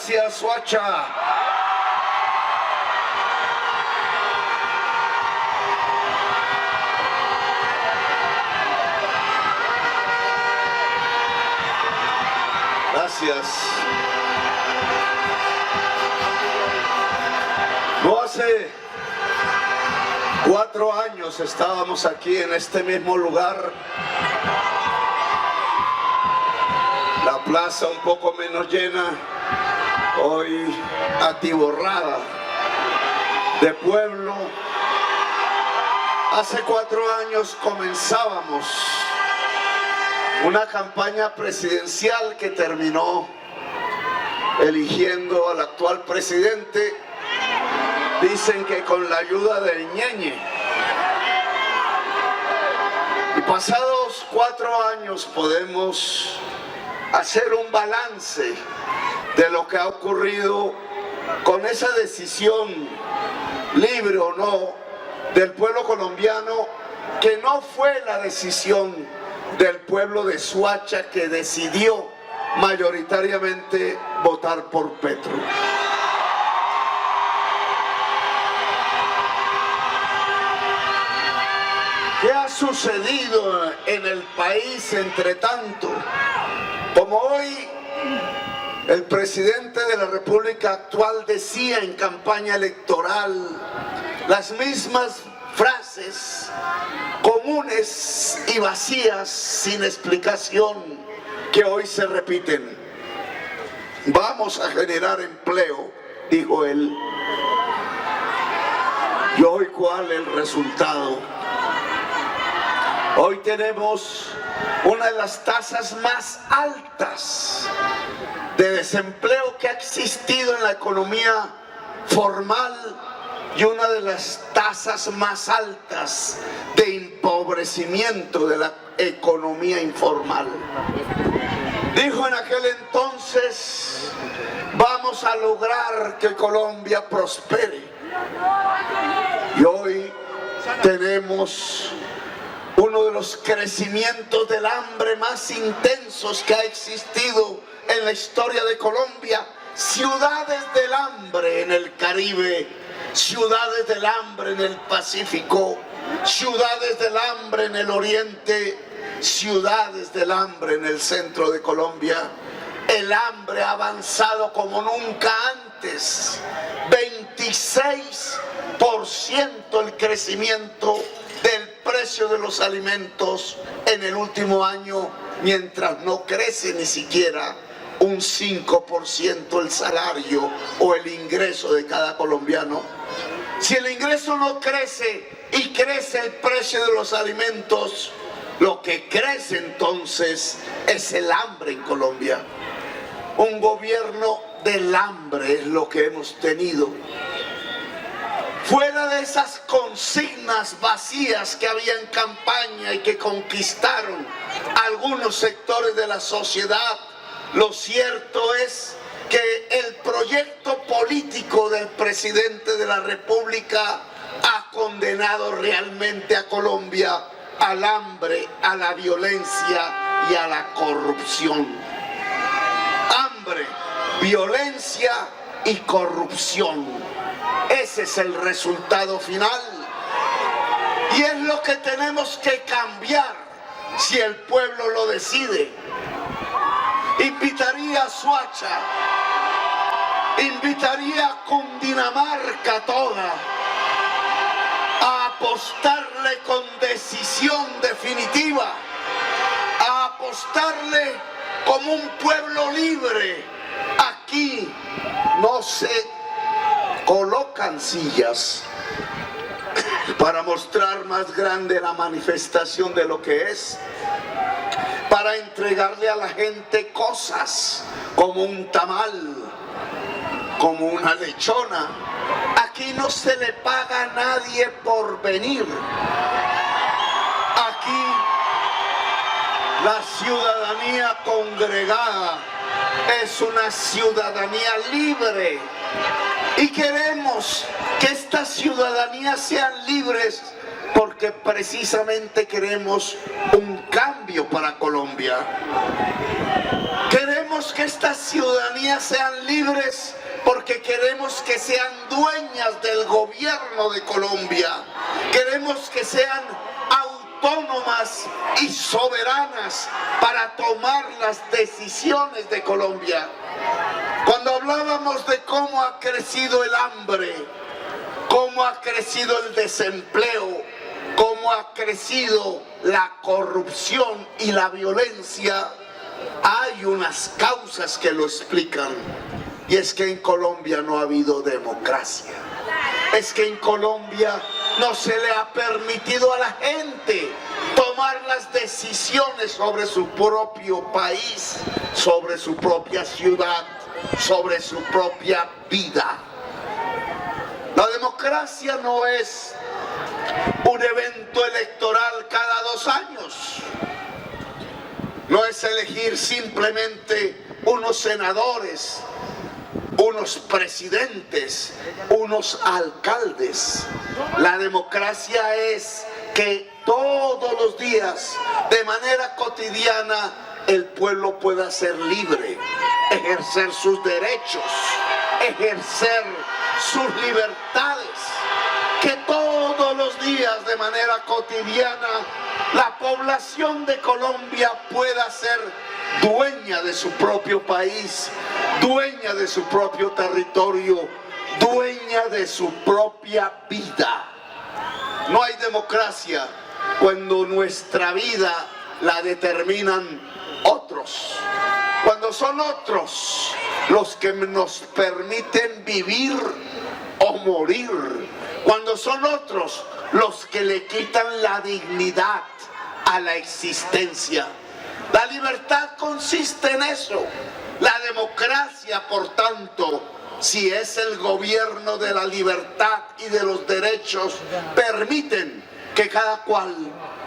Gracias, Suacha. Gracias. No hace 4 años estábamos aquí en este mismo lugar. La plaza un poco menos llena, hoy atiborrada de pueblo. Hace 4 años comenzábamos una campaña presidencial que terminó eligiendo al actual presidente. Dicen que con la ayuda del Ñeñe. Y pasados 4 años podemos hacer un balance de lo que ha ocurrido con esa decisión, libre o no, del pueblo colombiano, que no fue la decisión del pueblo de Suacha, que decidió mayoritariamente votar por Petro. ¿Qué ha sucedido en el país entre tanto? Como hoy el presidente de la República actual decía en campaña electoral las mismas frases comunes y vacías sin explicación que hoy se repiten. Vamos a generar empleo, dijo él. ¿Y hoy cuál es el resultado? Hoy tenemos una de las tasas más altas de desempleo que ha existido en la economía formal y una de las tasas más altas de empobrecimiento de la economía informal. Dijo en aquel entonces: vamos a lograr que Colombia prospere. Y hoy tenemos uno de los crecimientos del hambre más intensos que ha existido en la historia de Colombia. Ciudades del hambre en el Caribe, ciudades del hambre en el Pacífico, ciudades del hambre en el Oriente, ciudades del hambre en el centro de Colombia. El hambre ha avanzado como nunca antes. 26% el crecimiento del precio de los alimentos en el último año, mientras no crece ni siquiera un 5% el salario o el ingreso de cada colombiano. Si el ingreso no crece y crece el precio de los alimentos, lo que crece entonces es el hambre en Colombia. Un gobierno del hambre es lo que hemos tenido. Fuera de esas consignas vacías que había en campaña y que conquistaron algunos sectores de la sociedad, lo cierto es que el proyecto político del presidente de la República ha condenado realmente a Colombia al hambre, a la violencia y a la corrupción. Hambre, violencia y corrupción. Ese es el resultado final. Y es lo que tenemos que cambiar si el pueblo lo decide. Invitaría a Suacha, invitaría a Cundinamarca toda a apostarle con decisión definitiva, a apostarle como un pueblo libre. Aquí no se colocan sillas para mostrar más grande la manifestación de lo que es, para entregarle a la gente cosas como un tamal, como una lechona. Aquí no se le paga a nadie por venir. Aquí la ciudadanía congregada es una ciudadanía libre. Y queremos que estas ciudadanías sean libres porque precisamente queremos un cambio para Colombia. Queremos queremos que estas ciudadanías sean libres porque queremos que sean dueñas del gobierno de Colombia. Queremos que sean autónomas y soberanas para tomar las decisiones de Colombia. Cuando hablábamos de cómo ha crecido el hambre, cómo ha crecido el desempleo, cómo ha crecido la corrupción y la violencia, hay unas causas que lo explican. Y es que en Colombia no ha habido democracia. Es que en Colombia no se le ha permitido a la gente tomar las decisiones sobre su propio país, sobre su propia ciudad, sobre su propia vida. La democracia no es un evento electoral cada 2 años. No es elegir simplemente unos senadores, unos presidentes, unos alcaldes. La democracia es que todos los días, de manera cotidiana, el pueblo pueda ser libre, ejercer sus derechos, ejercer sus libertades. Que todos los días, de manera cotidiana, la población de Colombia pueda ser dueña de su propio país, dueña de su propio territorio, dueña de su propia vida. No hay democracia cuando nuestra vida la determinan otros, cuando son otros los que nos permiten vivir o morir, cuando son otros los que le quitan la dignidad a la existencia. La libertad consiste en eso. La democracia, por tanto, si es el gobierno de la libertad y de los derechos, permiten que cada cual,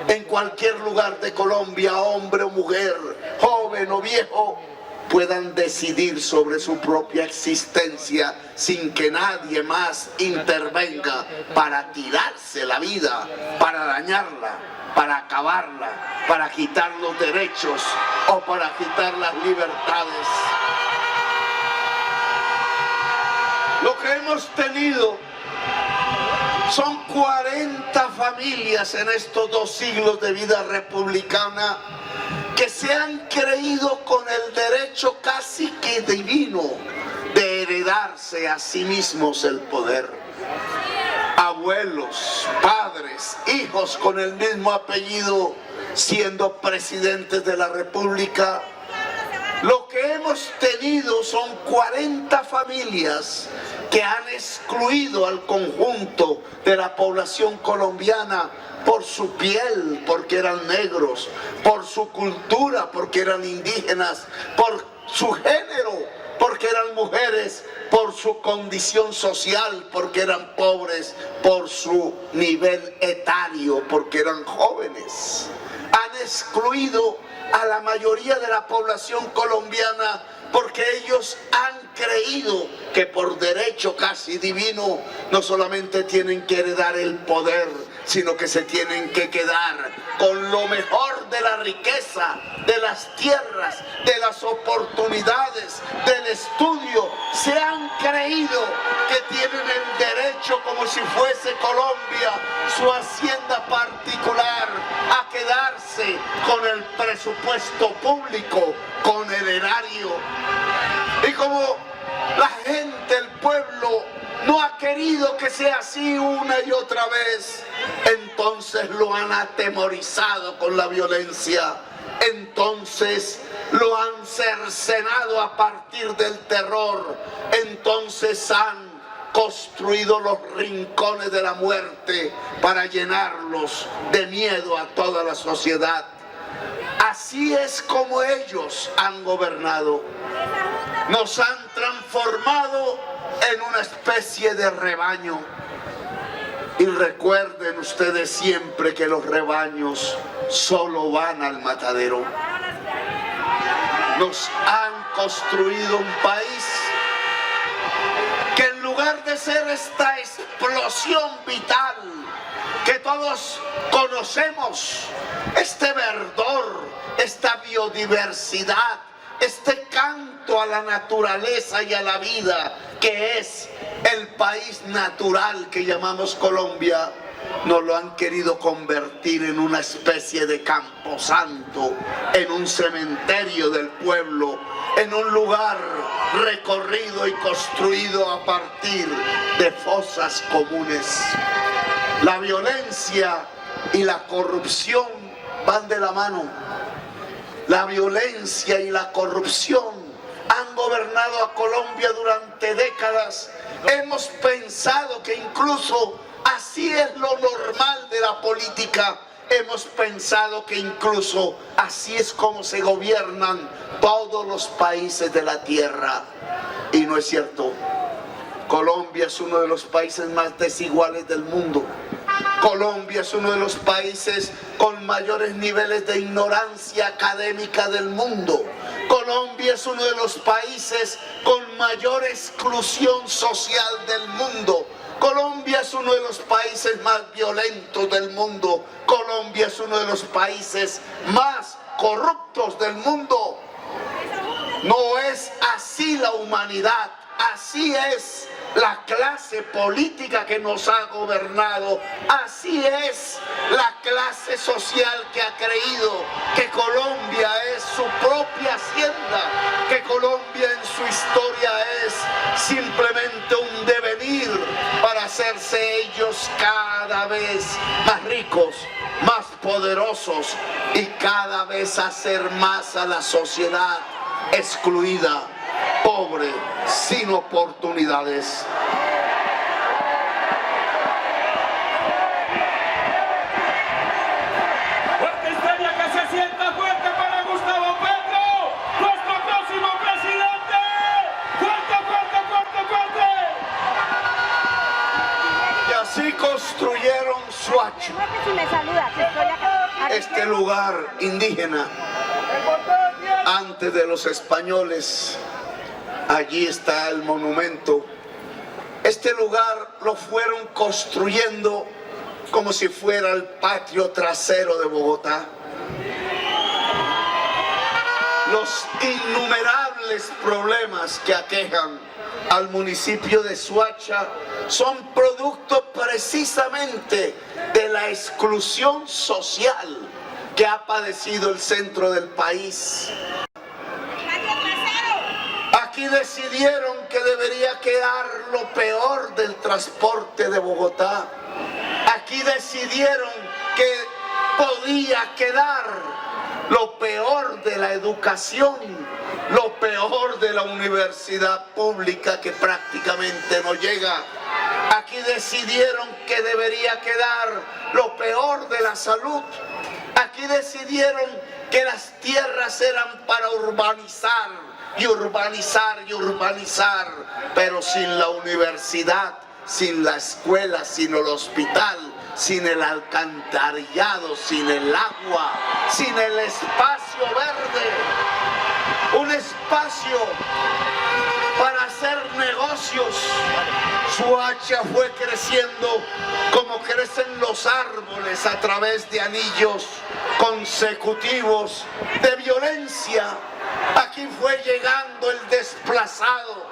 en cualquier lugar de Colombia, hombre o mujer, joven o viejo, puedan decidir sobre su propia existencia sin que nadie más intervenga para tirarse la vida, para dañarla, para acabarla, para quitar los derechos o para quitar las libertades. Lo que hemos tenido son 40 familias en estos 2 siglos de vida republicana que se han creído con el derecho casi que divino de heredarse a sí mismos el poder. Abuelos, padres, hijos con el mismo apellido siendo presidentes de la República. Lo que hemos tenido son 40 familias que han excluido al conjunto de la población colombiana por su piel, porque eran negros, por su cultura, porque eran indígenas, por su género, porque eran mujeres, por su condición social, porque eran pobres, por su nivel etario, porque eran jóvenes. Han excluido a la mayoría de la población colombiana porque ellos han creído que por derecho casi divino no solamente tienen que heredar el poder, sino que se tienen que quedar con lo mejor de la riqueza, de las tierras, de las oportunidades, del estudio. Se han creído que tienen el derecho, como si fuese Colombia, su hacienda particular, a quedarse con el presupuesto público, con el erario. Y como la gente, el pueblo, no ha querido que sea así una y otra vez, entonces lo han atemorizado con la violencia, entonces lo han cercenado a partir del terror, entonces han construido los rincones de la muerte para llenarlos de miedo a toda la sociedad. Así es como ellos han gobernado. Nos han transformado en una especie de rebaño. Y recuerden ustedes siempre que los rebaños solo van al matadero. Nos han construido un país que en lugar de ser esta explosión vital que todos conocemos, este verdor, esta biodiversidad, este canto a la naturaleza y a la vida, que es el país natural que llamamos Colombia, nos lo han querido convertir en una especie de camposanto, en un cementerio del pueblo, en un lugar recorrido y construido a partir de fosas comunes. La violencia y la corrupción van de la mano. La violencia y la corrupción han gobernado a Colombia durante décadas. Hemos pensado que incluso así es lo normal de la política. Hemos pensado que incluso así es como se gobiernan todos los países de la tierra. Y no es cierto. Colombia es uno de los países más desiguales del mundo. Colombia es uno de los países con mayores niveles de ignorancia académica del mundo. Colombia es uno de los países con mayor exclusión social del mundo. Colombia es uno de los países más violentos del mundo. Colombia es uno de los países más corruptos del mundo. No es así la humanidad, así es la clase política que nos ha gobernado, así es la clase social que ha creído que Colombia es su propia hacienda, que Colombia en su historia es simplemente un devenir para hacerse ellos cada vez más ricos, más poderosos y cada vez hacer más a la sociedad excluida, pobre, sin oportunidades. Fuerte historia que se sienta fuerte para Gustavo Petro, nuestro próximo presidente. Fuerte, fuerte, fuerte, fuerte. Y así construyeron Soacha, este lugar indígena, antes de los españoles. Allí está el monumento. Este lugar lo fueron construyendo como si fuera el patio trasero de Bogotá. Los innumerables problemas que aquejan al municipio de Soacha son producto precisamente de la exclusión social que ha padecido el centro del país. Aquí decidieron que debería quedar lo peor del transporte de Bogotá. Aquí decidieron que podía quedar lo peor de la educación, lo peor de la universidad pública que prácticamente no llega. Aquí decidieron que debería quedar lo peor de la salud. Aquí decidieron que las tierras eran para urbanizar. Y urbanizar y urbanizar, pero sin la universidad, sin la escuela, sin el hospital, sin el alcantarillado, sin el agua, sin el espacio verde, un espacio para hacer negocios. Soacha fue creciendo como crecen los árboles, a través de anillos consecutivos de violencia. Aquí fue llegando el desplazado,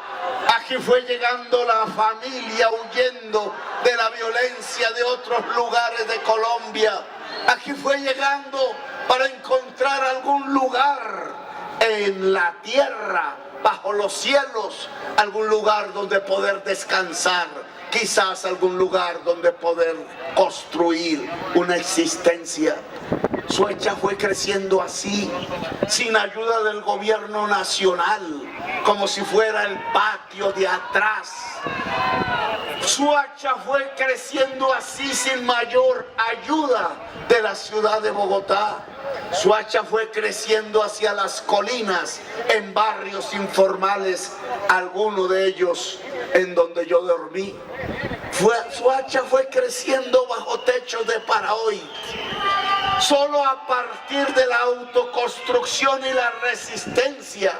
aquí fue llegando la familia huyendo de la violencia de otros lugares de Colombia. Aquí fue llegando para encontrar algún lugar en la tierra, bajo los cielos, algún lugar donde poder descansar, quizás algún lugar donde poder construir una existencia. Soacha fue creciendo así, sin ayuda del gobierno nacional, como si fuera el patio de atrás. Soacha fue creciendo así, sin mayor ayuda de la ciudad de Bogotá. Soacha fue creciendo hacia las colinas, en barrios informales, algunos de ellos en donde yo dormí. Soacha fue creciendo bajo techos de Parahoy. Solo a partir de la autoconstrucción y la resistencia,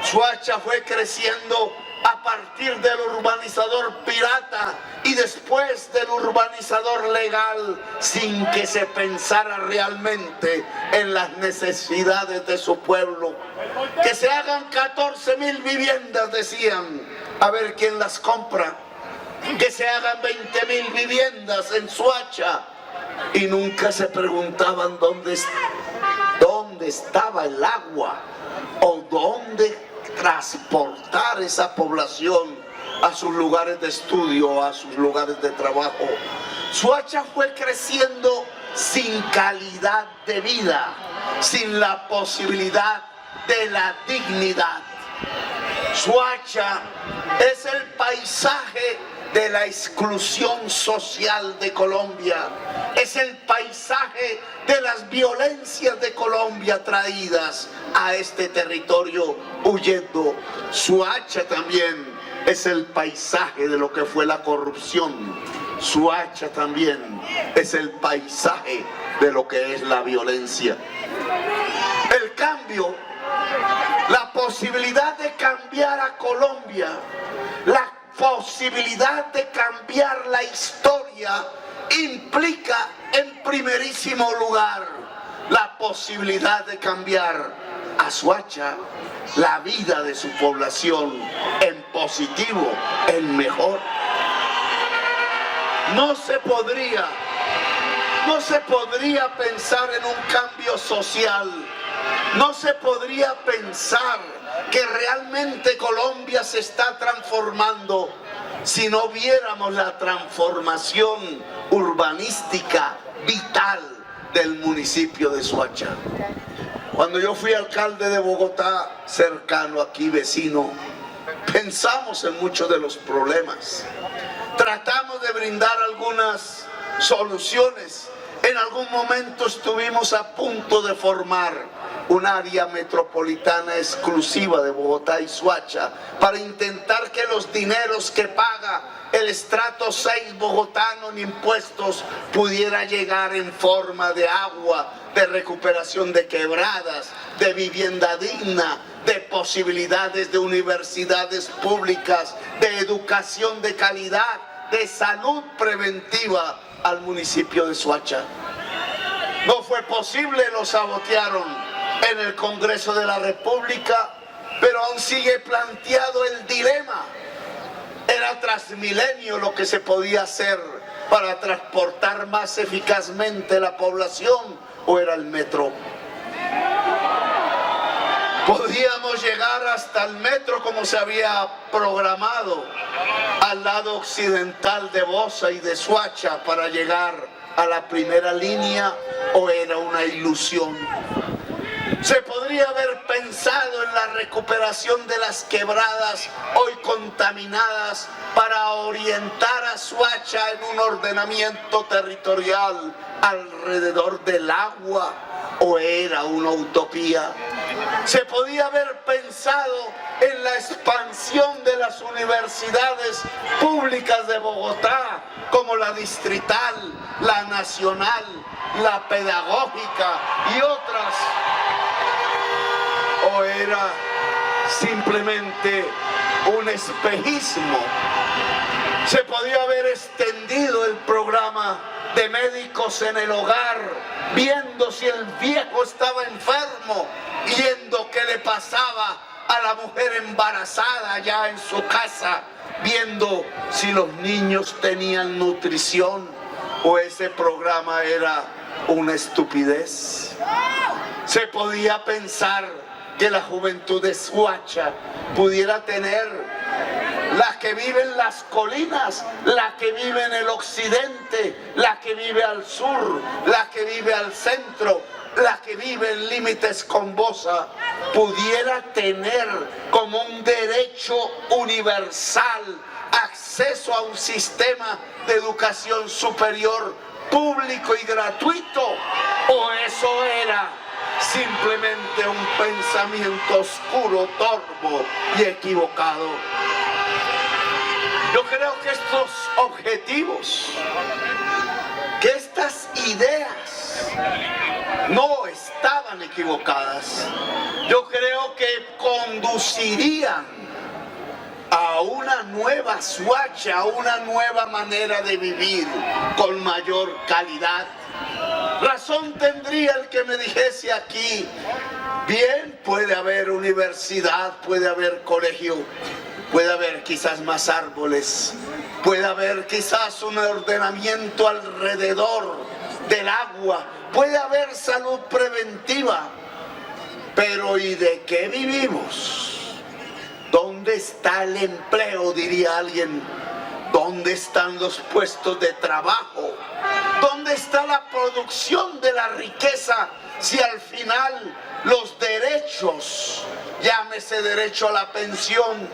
Soacha fue creciendo a partir del urbanizador pirata y después del urbanizador legal, sin que se pensara realmente en las necesidades de su pueblo. Que se hagan 14.000 viviendas, decían, a ver quién las compra. Que se hagan 20.000 viviendas en Soacha, y nunca se preguntaban dónde estaba el agua o dónde transportar esa población a sus lugares de estudio, a sus lugares de trabajo. Soacha fue creciendo sin calidad de vida, sin la posibilidad de la dignidad. Soacha es el paisaje de la exclusión social de Colombia, es el paisaje de las violencias de Colombia traídas a este territorio huyendo. Soacha también es el paisaje de lo que fue la corrupción. Soacha también es el paisaje de lo que es la violencia. El cambio, la posibilidad de cambiar a Colombia, la posibilidad de cambiar la historia, implica en primerísimo lugar la posibilidad de cambiar a Soacha, la vida de su población, en positivo, en mejor. No se podría pensar en un cambio social, no se podría pensar que realmente Colombia se está transformando si no viéramos la transformación urbanística vital del municipio de Soacha. Cuando yo fui alcalde de Bogotá, cercano aquí, vecino, pensamos en muchos de los problemas. Tratamos de brindar algunas soluciones. En algún momento estuvimos a punto de formar un área metropolitana exclusiva de Bogotá y Soacha para intentar que los dineros que paga el estrato 6 bogotano en impuestos pudiera llegar en forma de agua, de recuperación de quebradas, de vivienda digna, de posibilidades de universidades públicas, de educación de calidad, de salud preventiva al municipio de Soacha. No fue posible, lo sabotearon en el Congreso de la República, pero aún sigue planteado el dilema. Era Transmilenio lo que se podía hacer para transportar más eficazmente la población, o era el metro. Podíamos llegar hasta el metro como se había programado al lado occidental de Bosa y de Soacha para llegar a la primera línea, o era una ilusión. Se podría haber pensado en la recuperación de las quebradas hoy contaminadas para orientar a Soacha en un ordenamiento territorial alrededor del agua, o era una utopía. Se podía haber pensado en la expansión de las universidades públicas de Bogotá, como la Distrital, la Nacional, la Pedagógica y otras. ¿O era simplemente un espejismo? Se podía haber extendido el programa de médicos en el hogar, viendo si el viejo estaba enfermo, viendo qué le pasaba a la mujer embarazada ya en su casa, viendo si los niños tenían nutrición, o ese programa era una estupidez. Se podía pensar que la juventud de Soacha pudiera tener, la que vive en las colinas, la que vive en el occidente, la que vive al sur, la que vive al centro, la que vive en límites con Bosa, pudiera tener como un derecho universal acceso a un sistema de educación superior público y gratuito, o eso era simplemente un pensamiento oscuro, torvo y equivocado. Yo creo que estos objetivos, que estas ideas no estaban equivocadas. Yo creo que conducirían a a una nueva Soacha, a una nueva manera de vivir con mayor calidad. Razón tendría el que me dijese aquí, bien, puede haber universidad, puede haber colegio, puede haber quizás más árboles, puede haber quizás un ordenamiento alrededor del agua, puede haber salud preventiva, pero ¿y de qué vivimos? ¿Dónde está el empleo?, diría alguien. ¿Dónde están los puestos de trabajo? ¿Dónde está la producción de la riqueza si al final los derechos, llámese derecho a la pensión,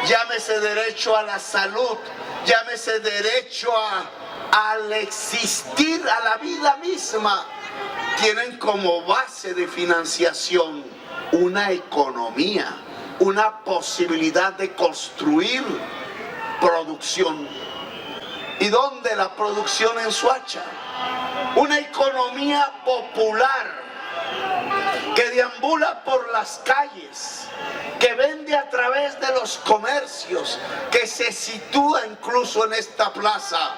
llámese derecho a la salud, llámese derecho al existir, a la vida misma, tienen como base de financiación una economía, una posibilidad de construir producción? ¿Y dónde la producción en Soacha? Una economía popular que deambula por las calles, que vende a través de los comercios, que se sitúa incluso en esta plaza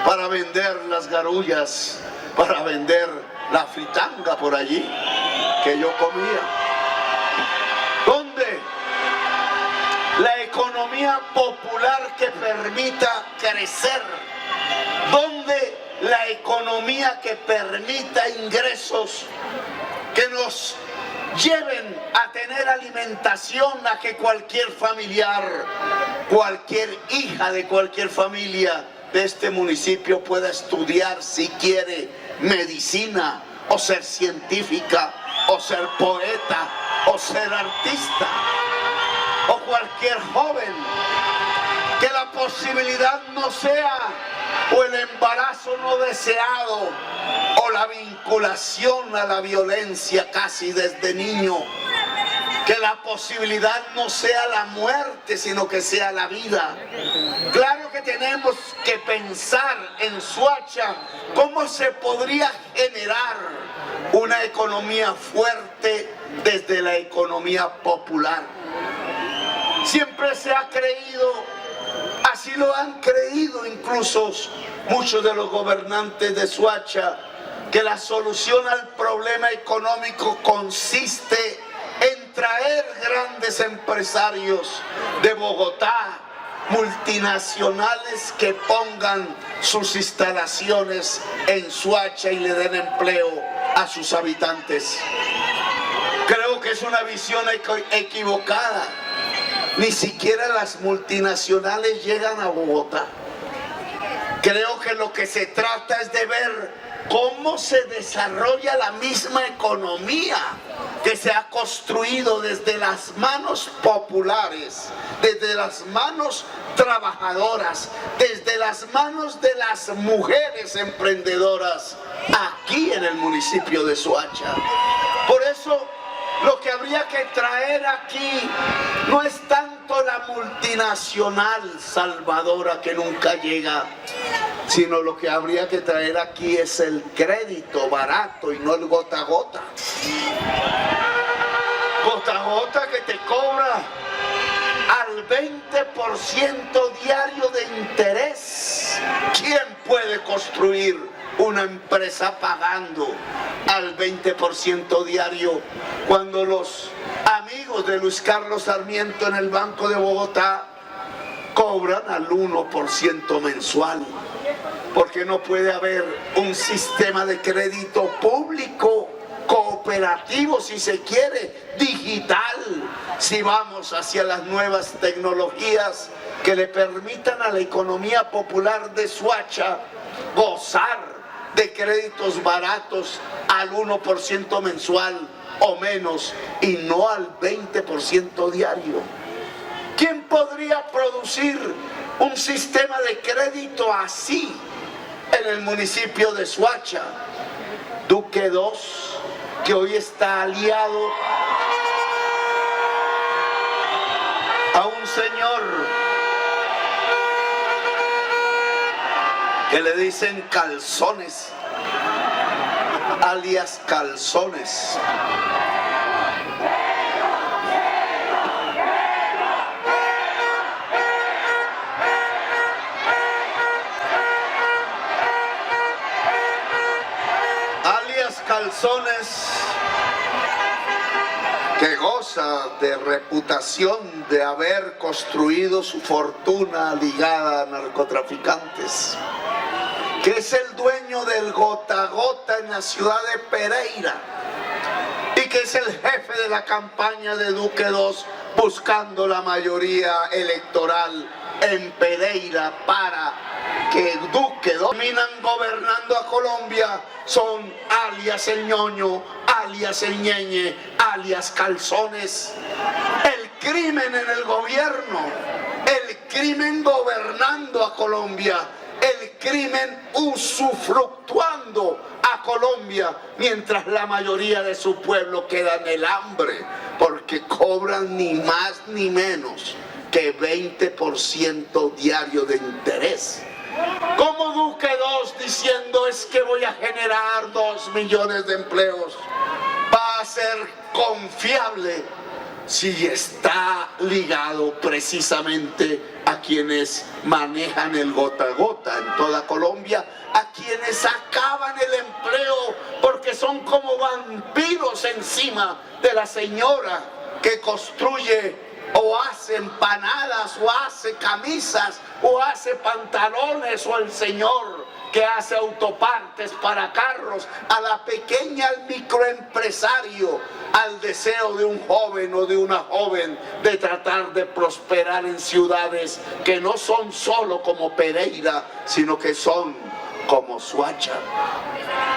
para vender las garullas, para vender la fritanga por allí que yo comía. ¿Dónde? La economía popular que permita crecer. ¿Dónde? La economía que permita ingresos que nos lleven a tener alimentación, a que cualquier familiar, cualquier hija de cualquier familia de este municipio pueda estudiar, si quiere, medicina, o ser científica, o ser poeta, o ser artista, o cualquier joven, que la posibilidad no sea o el embarazo no deseado o la vinculación a la violencia casi desde niño, que la posibilidad no sea la muerte sino que sea la vida. Claro que tenemos que pensar en Soacha cómo se podría generar una economía fuerte desde la economía popular. Siempre se ha creído, así lo han creído incluso muchos de los gobernantes de Soacha, que la solución al problema económico consiste en traer grandes empresarios de Bogotá, multinacionales, que pongan sus instalaciones en Soacha y le den empleo a sus habitantes. Creo que es una visión equivocada. Ni siquiera las multinacionales llegan a Bogotá. Creo que lo que se trata es de ver cómo se desarrolla la misma economía que se ha construido desde las manos populares, desde las manos trabajadoras, desde las manos de las mujeres emprendedoras aquí en el municipio de Soacha. Por eso lo que habría que traer aquí no es tanto la multinacional salvadora que nunca llega, sino lo que habría que traer aquí es el crédito barato y no el gota a gota. Gota a gota que te cobra al 20% diario de interés. ¿Quién puede construir una empresa pagando al 20% diario cuando los amigos de Luis Carlos Sarmiento en el Banco de Bogotá cobran al 1% mensual? Porque no puede haber un sistema de crédito público, cooperativo, si se quiere, digital, si vamos hacia las nuevas tecnologías que le permitan a la economía popular de Soacha gozar de créditos baratos al 1% mensual o menos y no al 20% diario. ¿Quién podría producir un sistema de crédito así en el municipio de Soacha? Duque II, que hoy está aliado a un señor que le dicen Calzones, alias Calzones. Calzones, que goza de reputación de haber construido su fortuna ligada a narcotraficantes, que es el dueño del Gota a Gota en la ciudad de Pereira y que es el jefe de la campaña de Duque II buscando la mayoría electoral en Pereira para que Duque II terminan gobernando a Colombia, son alias el ñoño, alias el ñeñe, alias Calzones. El crimen en el gobierno, el crimen gobernando a Colombia, el crimen usufructuando a Colombia, mientras la mayoría de su pueblo queda en el hambre, porque cobran ni más ni menos que 20% diario de interés. Como Duque II diciendo es que voy a generar 2 millones de empleos, va a ser confiable si está ligado precisamente a quienes manejan el gota a gota en toda Colombia, a quienes acaban el empleo porque son como vampiros encima de la señora que construye o hace empanadas, o hace camisas, o hace pantalones, o el señor que hace autopartes para carros, a la pequeña, al microempresario, al deseo de un joven o de una joven de tratar de prosperar en ciudades que no son solo como Pereira, sino que son como Soacha.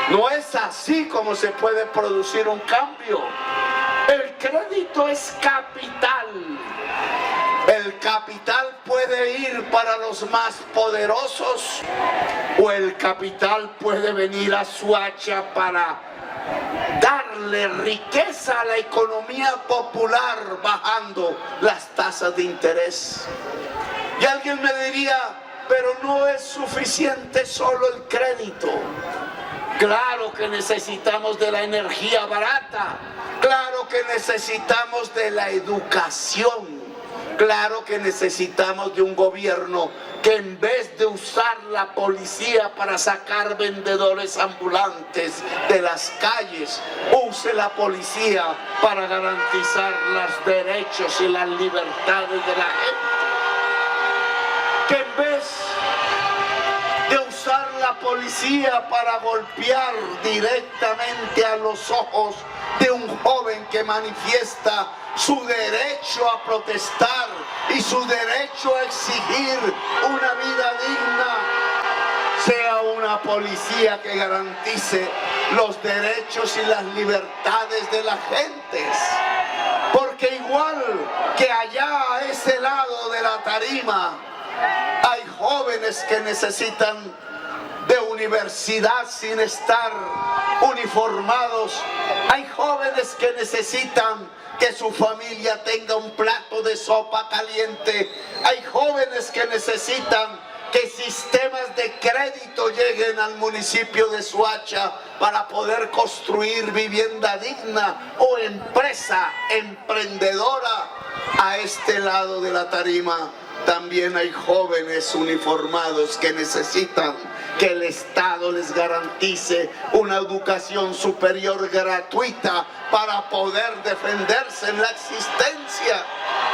No es así como se puede producir un cambio. El crédito es capital. El capital puede ir para los más poderosos o el capital puede venir a Soacha para darle riqueza a la economía popular bajando las tasas de interés. Y alguien me diría, pero no es suficiente solo el crédito. Claro que necesitamos de la energía barata, claro que necesitamos de la educación, claro que necesitamos de un gobierno que en vez de usar la policía para sacar vendedores ambulantes de las calles, use la policía para garantizar los derechos y las libertades de la gente. Que en vez de usar la policía para golpear directamente a los ojos de un joven que manifiesta su derecho a protestar y su derecho a exigir una vida digna, sea una policía que garantice los derechos y las libertades de las gentes. Porque igual que allá a ese lado de la tarima, hay jóvenes que necesitan de universidad sin estar uniformados. Hay jóvenes que necesitan que su familia tenga un plato de sopa caliente. Hay jóvenes que necesitan que sistemas de crédito lleguen al municipio de Soacha para poder construir vivienda digna o empresa emprendedora. A este lado de la tarima también hay jóvenes uniformados que necesitan que el Estado les garantice una educación superior gratuita para poder defenderse en la existencia.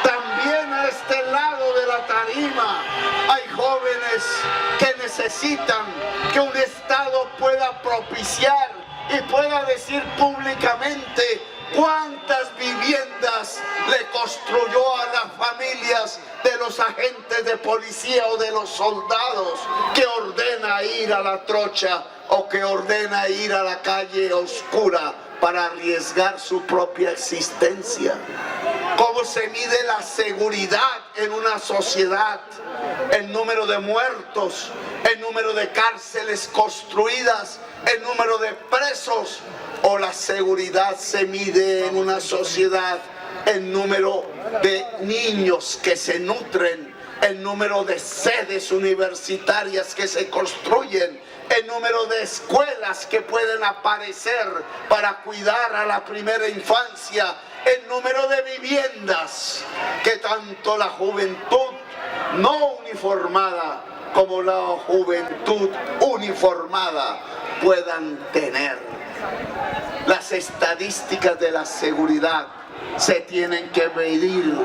También a este lado de la tarima hay jóvenes que necesitan que un Estado pueda propiciar y pueda decir públicamente cuántas viviendas le construyó a las familias de los agentes de policía o de los soldados que ordena ir a la trocha o que ordena ir a la calle oscura para arriesgar su propia existencia. ¿Cómo se mide la seguridad en una sociedad? El número de muertos, el número de cárceles construidas, el número de presos. ¿O la seguridad se mide en una sociedad? El número de niños que se nutren, el número de sedes universitarias que se construyen, el número de escuelas que pueden aparecer para cuidar a la primera infancia, el número de viviendas que tanto la juventud no uniformada como la juventud uniformada puedan tener. Las estadísticas de la seguridad se tienen que medir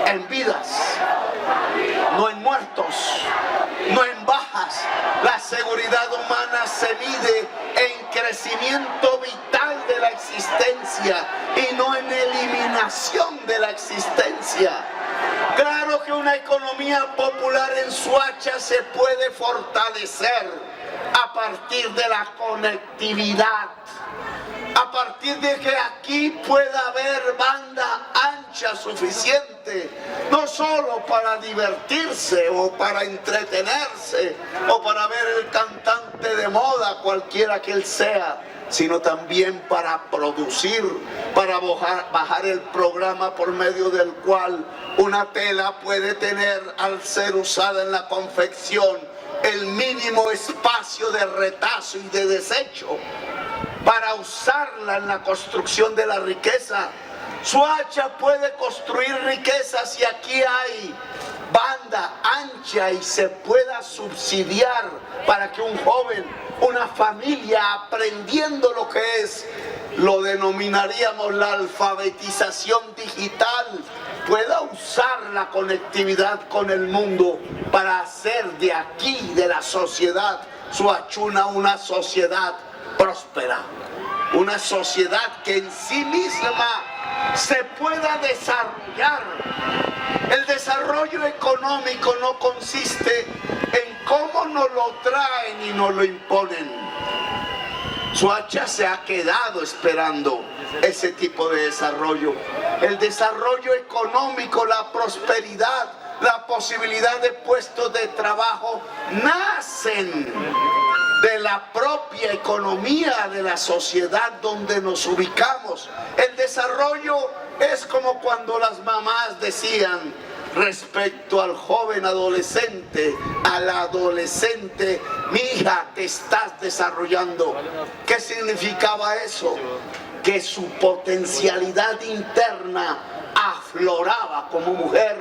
en vidas, no en muertos, no en bajas. La seguridad humana se mide en crecimiento vital de la existencia y no en eliminación de la existencia. Claro que una economía popular en Soacha se puede fortalecer a partir de la conectividad, a partir de que aquí pueda haber banda ancha suficiente, no solo para divertirse o para entretenerse o para ver el cantante de moda, cualquiera que él sea, sino también para producir, para bajar el programa por medio del cual una tela puede tener, al ser usada en la confección, el mínimo espacio de retazo y de desecho para usarla en la construcción de la riqueza. Soacha puede construir riqueza si aquí hay banda ancha y se pueda subsidiar para que un joven, una familia, aprendiendo lo que es, lo denominaríamos la alfabetización digital, pueda usar la conectividad con el mundo para hacer de aquí, de la sociedad soachuna, una sociedad próspera, una sociedad que en sí misma se pueda desarrollar. El desarrollo económico no consiste en cómo nos lo traen y nos lo imponen. Soacha se ha quedado esperando ese tipo de desarrollo. El desarrollo económico, la prosperidad, la posibilidad de puestos de trabajo nacen de la propia economía de la sociedad donde nos ubicamos. El desarrollo es como cuando las mamás decían respecto al joven adolescente, a la adolescente: mi hija, te estás desarrollando. ¿Qué significaba eso? Que su potencialidad interna afloraba como mujer,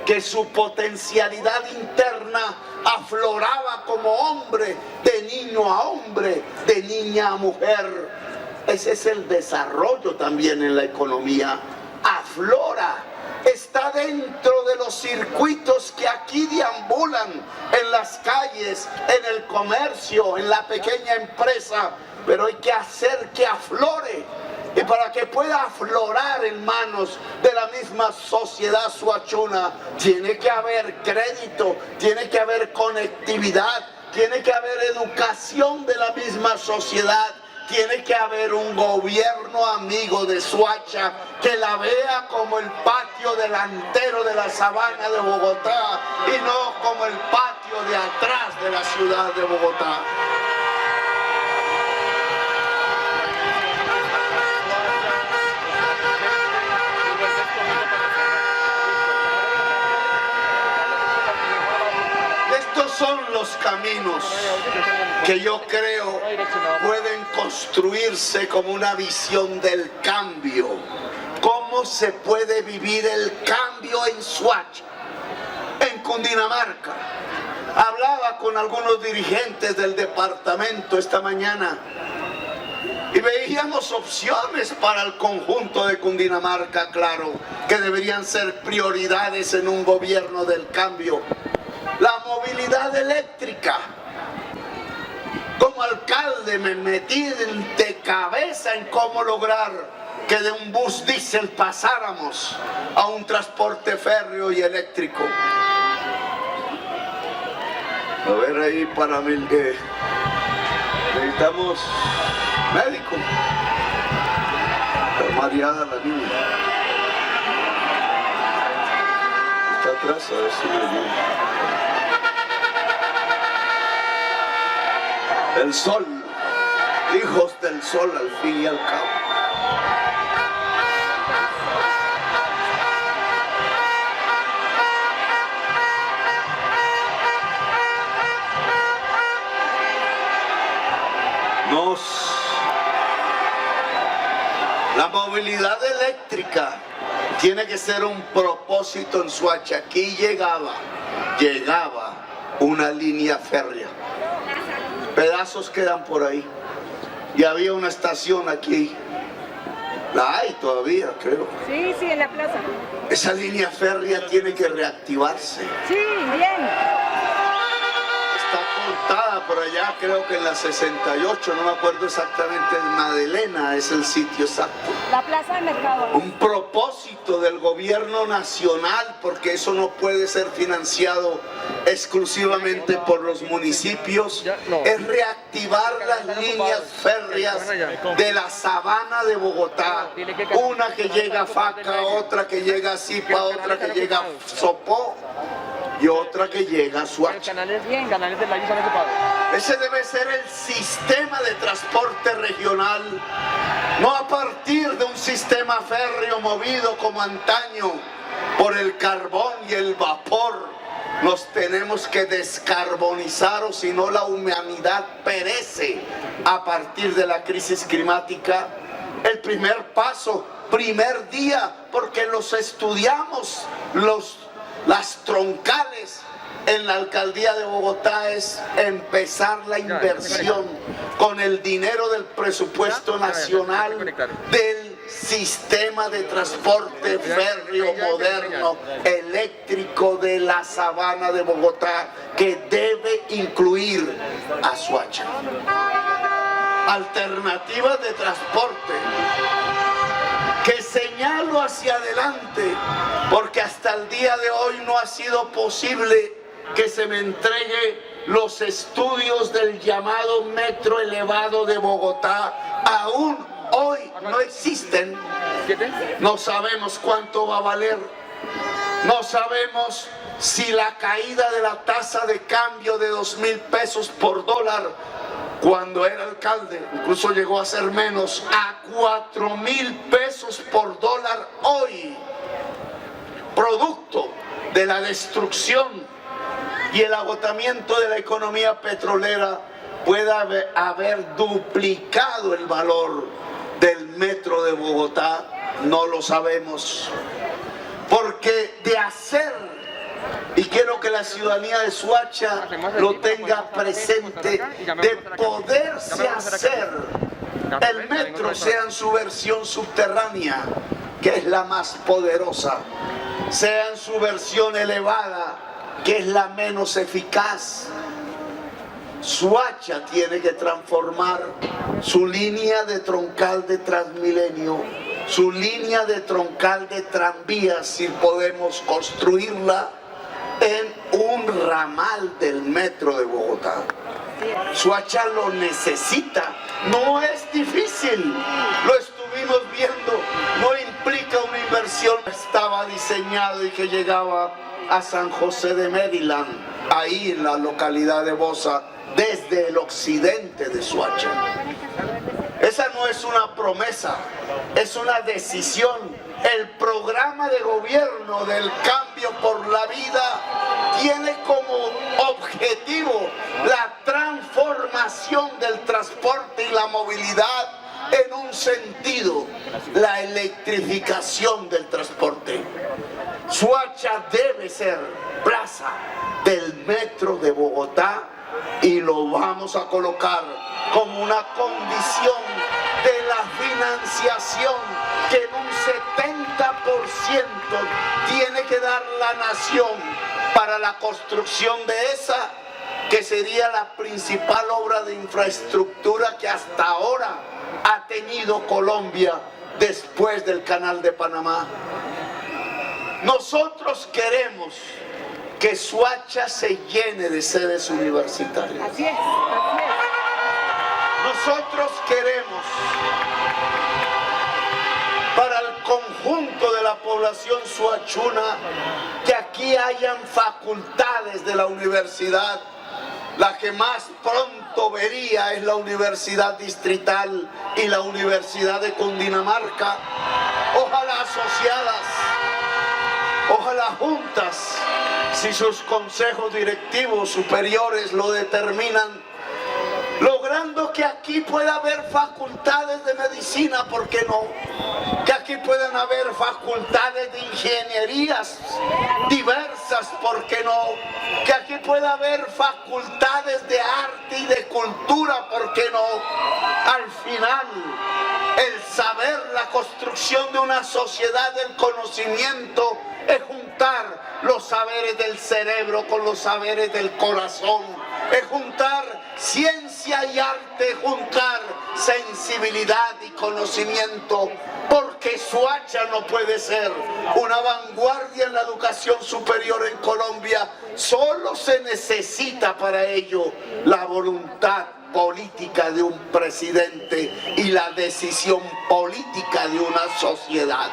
que su potencialidad interna afloraba como hombre, de niño a hombre, de niña a mujer. Ese es el desarrollo también en la economía. Aflora, está dentro de los circuitos que aquí deambulan en las calles, en el comercio, en la pequeña empresa, pero hay que hacer que aflore. Y para que pueda aflorar en manos de la misma sociedad soachuna, tiene que haber crédito, tiene que haber conectividad, tiene que haber educación de la misma sociedad, tiene que haber un gobierno amigo de Soacha que la vea como el patio delantero de la sabana de Bogotá y no como el patio de atrás de la ciudad de Bogotá. Son los caminos que yo creo pueden construirse como una visión del cambio. ¿Cómo se puede vivir el cambio en Soacha, en Cundinamarca? Hablaba con algunos dirigentes del departamento esta mañana y veíamos opciones para el conjunto de Cundinamarca, claro, que deberían ser prioridades en un gobierno del cambio. La movilidad eléctrica. Como alcalde me metí de cabeza en cómo lograr que de un bus diésel pasáramos a un transporte férreo y eléctrico. A ver ahí para mí que necesitamos médico. Está mareada la niña. Está atrás, a ver si me ayuda. El sol, hijos del sol al fin y al cabo. La movilidad eléctrica tiene que ser un propósito en Soacha. Aquí llegaba una línea férrea. Pedazos quedan por ahí. y había una estación aquí. La hay todavía, creo. Sí, sí, en la plaza. Esa línea férrea tiene que reactivarse. Sí, bien. Está cortada por allá, creo que en la 68, no me acuerdo exactamente, en Madelena es el sitio exacto. La plaza del mercado. Un propósito del gobierno nacional, porque eso no puede ser financiado exclusivamente por los municipios, es reactivar las líneas férreas de la sabana de Bogotá. Una que llega a Faca, otra que llega a Zipa, otra que llega a Sopó y otra que llega a Suacha. Canales del año están ocupados. Ese debe ser el sistema de transporte regional, no a partir de un sistema férreo movido como antaño por el carbón y el vapor. Nos tenemos que descarbonizar o si no la humanidad perece a partir de la crisis climática. El primer paso, primer día, porque los estudiamos, las troncales en la alcaldía de Bogotá, es empezar la inversión con el dinero del presupuesto nacional del sistema de transporte férreo moderno eléctrico de la sabana de Bogotá, que debe incluir a Suacha. Alternativas de transporte que señalo hacia adelante, porque hasta el día de hoy no ha sido posible que se me entregue los estudios del llamado metro elevado de Bogotá. Aún hoy no existen. No sabemos cuánto va a valer. No sabemos si la caída de la tasa de cambio de 2.000 pesos por dólar cuando era alcalde, incluso llegó a ser menos, a 4.000 pesos por dólar hoy, producto de la destrucción y el agotamiento de la economía petrolera, puede haber duplicado el valor del metro de Bogotá. No lo sabemos, porque de hacer, y quiero que la ciudadanía de Suacha lo tenga presente, de poderse hacer el metro sea en su versión subterránea, que es la más poderosa, sea en su versión elevada, que es la menos eficaz. Suacha tiene que transformar su línea de troncal de Transmilenio, su línea de troncal de tranvías, si podemos construirla, en un ramal del metro de Bogotá. Suacha lo necesita, no es difícil, lo estuvimos viendo, no implica una inversión. Estaba diseñado y que llegaba a San José de Maryland, ahí en la localidad de Bosa, desde el occidente de Suacha. Esa no es una promesa, es una decisión. El programa de gobierno del Cambio por la Vida tiene como objetivo la transformación del transporte y la movilidad en un sentido, la electrificación del transporte. Suacha debe ser plaza del metro de Bogotá y lo vamos a colocar como una condición de la financiación que en un 70% tiene que dar la nación para la construcción de esa, que sería la principal obra de infraestructura que hasta ahora ha tenido Colombia después del Canal de Panamá. Nosotros queremos que Suacha se llene de sedes universitarias. Así es, así es. Nosotros queremos, para el conjunto de la población suachuna, que aquí hayan facultades de la universidad. La que más pronto vería es la Universidad Distrital y la Universidad de Cundinamarca. Ojalá asociadas, ojalá juntas, si sus consejos directivos superiores lo determinan, logrando que aquí pueda haber facultades de medicina, ¿por qué no? Que aquí puedan haber facultades de ingenierías diversas, ¿por qué no? Que aquí pueda haber facultades de arte y de cultura, ¿por qué no? Al final, el saber, la construcción de una sociedad del conocimiento es juntar los saberes del cerebro con los saberes del corazón, es juntar ciencia y arte, juntar sensibilidad y conocimiento, porque Soacha no puede ser una vanguardia en la educación superior en Colombia. Solo se necesita para ello la voluntad política de un presidente y la decisión política de una sociedad.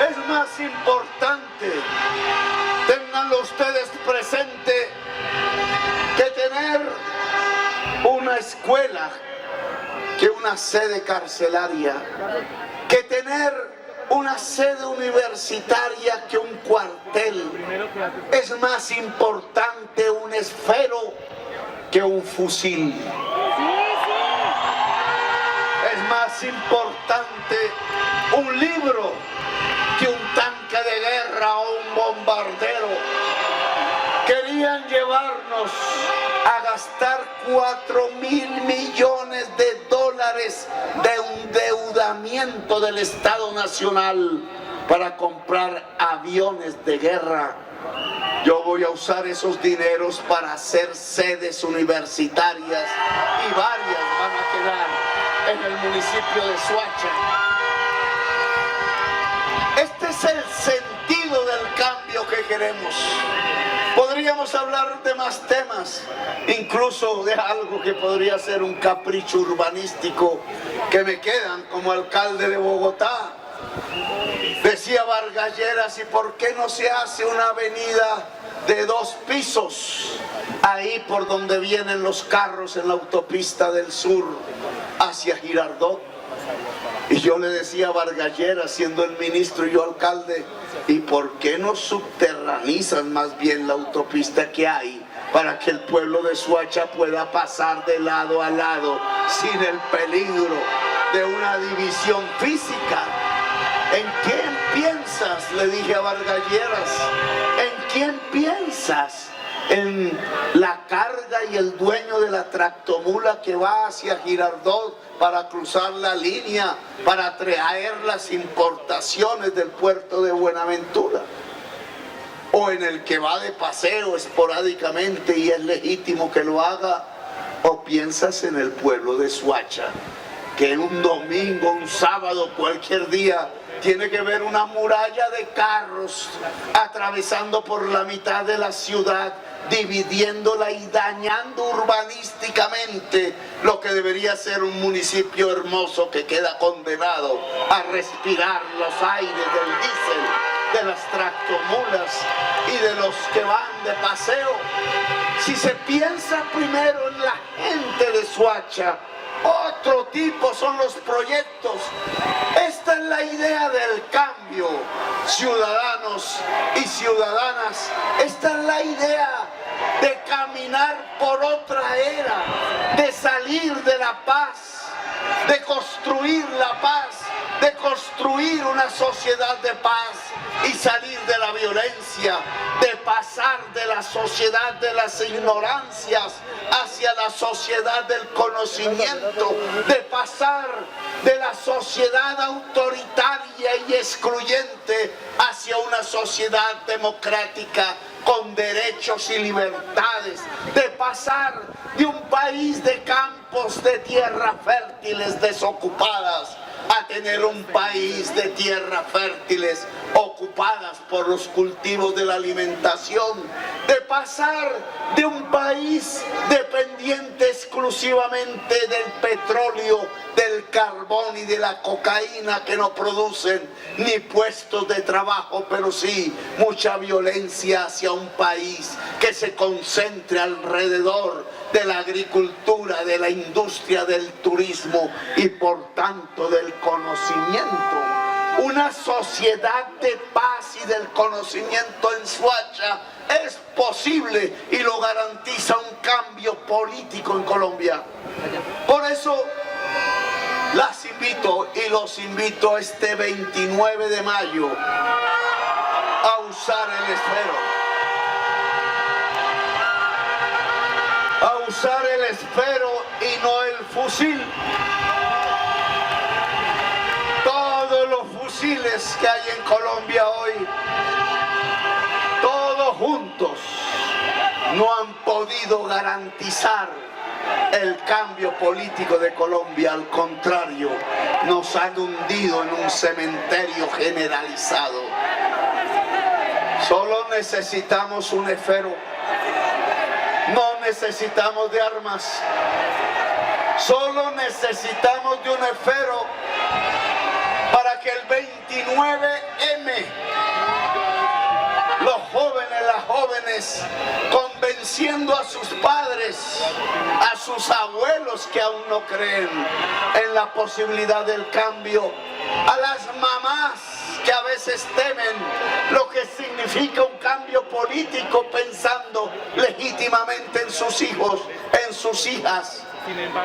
Es más importante, ténganlo ustedes presente, que tener una escuela que una sede carcelaria, que tener una sede universitaria que un cuartel. Es más importante un esfero que un fusil. Es más importante un libro que un tanque de guerra o un bombardero. Querían llevarnos a gastar 4.000 millones de dólares de endeudamiento del Estado Nacional para comprar aviones de guerra. Yo voy a usar esos dineros para hacer sedes universitarias y varias van a quedar en el municipio de Soacha. Este es el sentido del cambio que queremos. Podríamos hablar de más temas, incluso de algo que podría ser un capricho urbanístico que me quedan como alcalde de Bogotá. Decía Vargas Lleras, ¿y por qué no se hace una avenida de 2 pisos ahí por donde vienen los carros en la autopista del sur hacia Girardot? Y yo le decía a Vargas Lleras, siendo el ministro y yo alcalde, ¿y por qué no subterranizan más bien la autopista que hay para que el pueblo de Soacha pueda pasar de lado a lado sin el peligro de una división física? ¿En quién piensas? Le dije a Vargas Lleras. ¿En quién piensas? ¿En la carga y el dueño de la tractomula que va hacia Girardot para cruzar la línea, para traer las importaciones del puerto de Buenaventura? ¿O en el que va de paseo esporádicamente y es legítimo que lo haga? ¿O piensas en el pueblo de Soacha, que en un domingo, un sábado, cualquier día tiene que ver una muralla de carros atravesando por la mitad de la ciudad, dividiéndola y dañando urbanísticamente lo que debería ser un municipio hermoso que queda condenado a respirar los aires del diésel, de las tractomulas y de los que van de paseo? Si se piensa primero en la gente de Soacha, otro tipo son los proyectos. Esta es la idea del cambio, ciudadanos y ciudadanas. Esta es la idea de caminar por otra era, de salir de la paz, de construir la paz, de construir una sociedad de paz y salir de la violencia, de pasar de la sociedad de las ignorancias hacia la sociedad del conocimiento, de pasar de la sociedad autoritaria y excluyente hacia una sociedad democrática con derechos y libertades, de pasar de un país de campos de tierra fértiles desocupadas a tener un país de tierras fértiles ocupadas por los cultivos de la alimentación, de pasar de un país dependiente exclusivamente del petróleo, del carbón y de la cocaína, que no producen ni puestos de trabajo, pero sí mucha violencia, hacia un país que se concentre alrededor de la agricultura, de la industria, del turismo y por tanto del conocimiento. Una sociedad de paz y del conocimiento en Soacha es posible y lo garantiza un cambio político en Colombia. Por eso las invito y los invito este 29 de mayo a usar el esfero. A usar el esfero y no el fusil. Todos los fusiles que hay en Colombia hoy, todos juntos, no han podido garantizar el cambio político de Colombia. Al contrario, nos han hundido en un cementerio generalizado. Solo necesitamos un esfero. No necesitamos de armas. Solo necesitamos de un esfero para que el 29M, los jóvenes, las jóvenes, convenciendo a sus padres, a sus abuelos que aún no creen en la posibilidad del cambio, a las mamás que a veces temen lo que significa un cambio político pensando legítimamente en sus hijos, en sus hijas.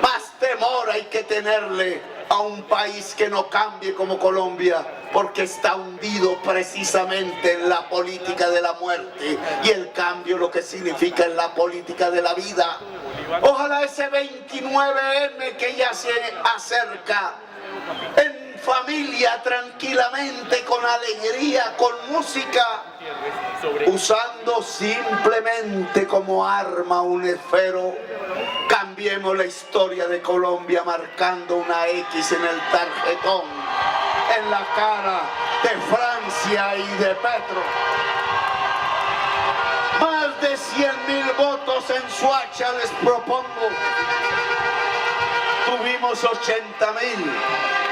Más temor hay que tenerle a un país que no cambie como Colombia, porque está hundido precisamente en la política de la muerte, y el cambio lo que significa en la política de la vida. Ojalá ese 29M que ya se acerca, en familia, tranquilamente, con alegría, con música, usando simplemente como arma un esfero, cambiemos la historia de Colombia marcando una X en el tarjetón, en la cara de Francia y de Petro. Más de 100.000 votos en Soacha les propongo. Tuvimos 80.000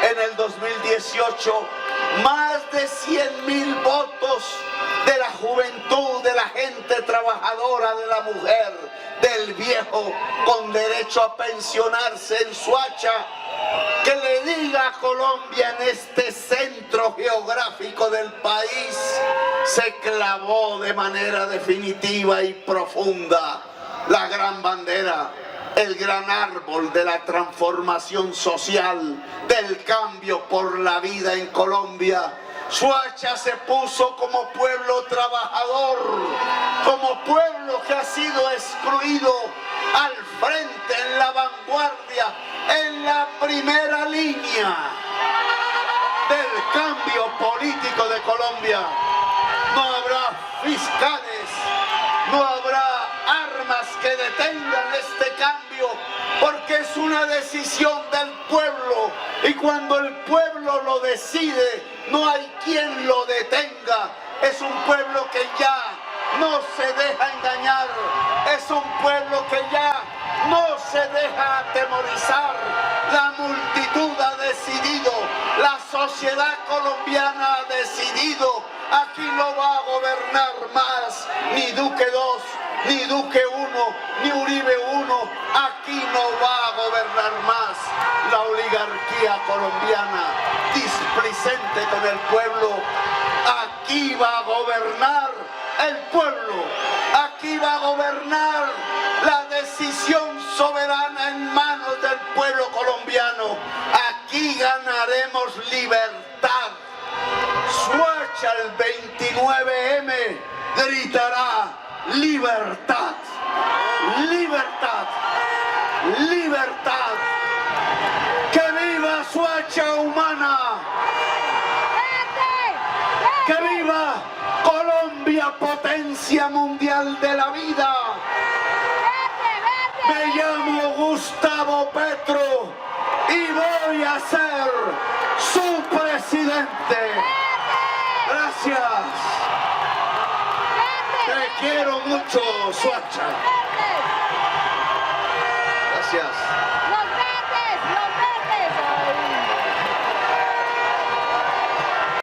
en el 2018, más de 100.000 votos de la juventud, de la gente trabajadora, de la mujer, del viejo con derecho a pensionarse en Soacha, que le diga a Colombia: en este centro geográfico del país se clavó de manera definitiva y profunda la gran bandera, el gran árbol de la transformación social, del cambio por la vida en Colombia. Soacha se puso como pueblo trabajador, como pueblo que ha sido excluido, al frente, en la vanguardia, en la primera línea del cambio político de Colombia. No habrá fiscales, no habrá armas que detengan este cambio, porque es una decisión del pueblo, y cuando el pueblo lo decide, no hay quien lo detenga. Es un pueblo que ya no se deja engañar, es un pueblo que ya no se deja atemorizar. La multitud ha decidido, la sociedad colombiana ha decidido. Aquí no va a gobernar más ni Duque II, ni Duque I, ni Uribe I. Aquí no va a gobernar más la oligarquía colombiana displicente con el pueblo. Aquí va a gobernar el pueblo. Aquí va a gobernar la decisión soberana en manos del pueblo colombiano. Aquí ganaremos libertad. Soacha el 29M gritará: libertad, libertad, libertad. ¡Que viva Soacha humana! ¡Que viva Colombia, potencia mundial de la vida! Me llamo Gustavo Petro y voy a ser su presidente. Gracias. Te quiero mucho, Soacha.